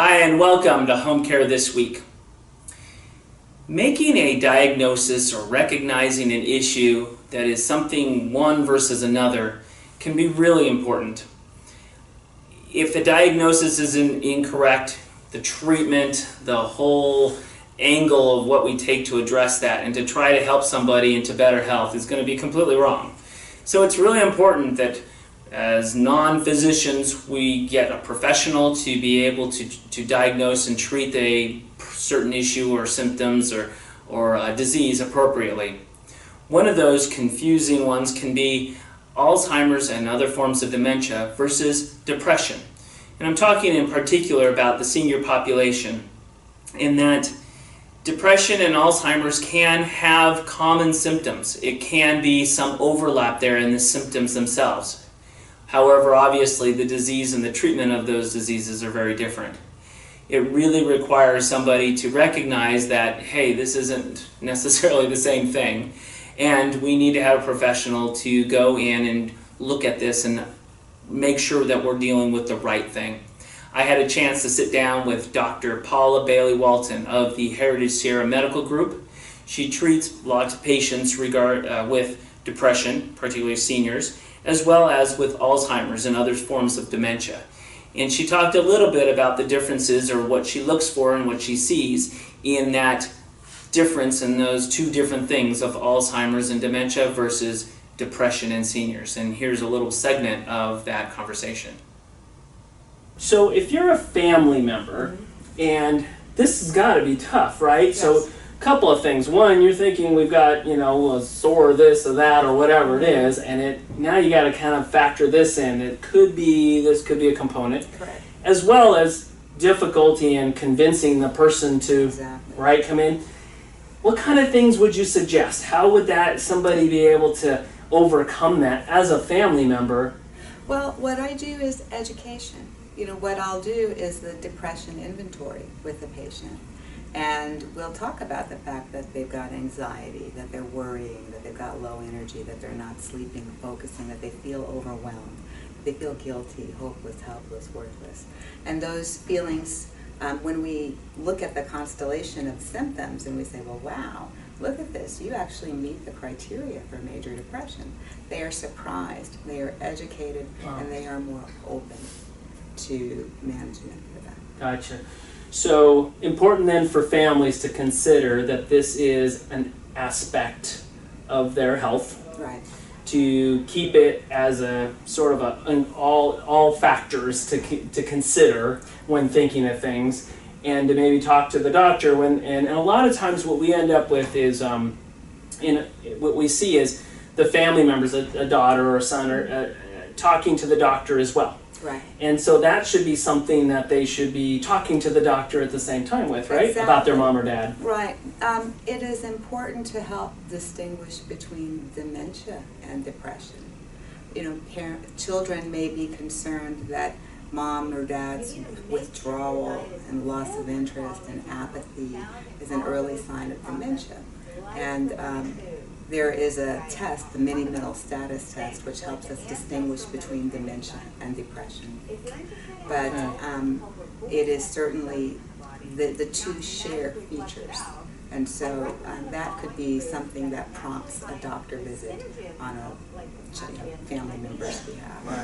Hi, and welcome to Home Care This Week. Making a diagnosis or recognizing an issue that is something one versus another can be really important. If the diagnosis is incorrect, the treatment, the whole angle of what we take to address that and to try to help somebody into better health is going to be completely wrong. So it's really important that as non-physicians, we get a professional to be able to diagnose and treat a certain issue or symptoms or a disease appropriately. One of those confusing ones can be Alzheimer's and other forms of dementia versus depression. And I'm talking in particular about the senior population, in that depression and Alzheimer's can have common symptoms. It can be some overlap there in the symptoms themselves. However, obviously, the disease and the treatment of those diseases are very different. It really requires somebody to recognize that, hey, this isn't necessarily the same thing, and we need to have a professional to go in and look at this and make sure that we're dealing with the right thing. I had a chance to sit down with Dr. Paula Bailey Walton of the Heritage Sierra Medical Group. She treats lots of patients with depression, particularly seniors, as well as with Alzheimer's and other forms of dementia. And she talked a little bit about the differences, or what she looks for and what she sees in that difference in those two different things of Alzheimer's and dementia versus depression in seniors. And here's a little segment of that conversation. So if you're a family member, and this has got to be tough, right? Yes. So couple of things. One, you're thinking we've got, a sore this or that or whatever it is, and now you got to kind of factor this in. This could be a component. Correct. As well as difficulty in convincing the person to Exactly. come in. What kind of things would you suggest? How would somebody be able to overcome that as a family member? Well, what I do is education. What I'll do is the depression inventory with the patient. And we'll talk about the fact that they've got anxiety, that they're worrying, that they've got low energy, that they're not sleeping, focusing, that they feel overwhelmed, that they feel guilty, hopeless, helpless, worthless. And those feelings, when we look at the constellation of symptoms and we say, well, wow, look at this, you actually meet the criteria for major depression. They are surprised, they are educated, Wow. and they are more open to management for that. Gotcha. So important then for families to consider that this is an aspect of their health. Right. To keep it as a sort of all factors to consider when thinking of things, and to maybe talk to the doctor and a lot of times what we end up with is what we see is the family members, a daughter or a son, are talking to the doctor as well. Right. And so that should be something that they should be talking to the doctor at the same time with, right? Exactly. About their mom or dad. Right. It is important to help distinguish between dementia and depression. Children may be concerned that mom or dad's withdrawal and loss of interest and apathy is an early sign of dementia. And there is a test, the mini mental status test, which helps us distinguish between dementia and depression. But it is certainly, the two share features. And so that could be something that prompts a doctor visit on a family member's behalf.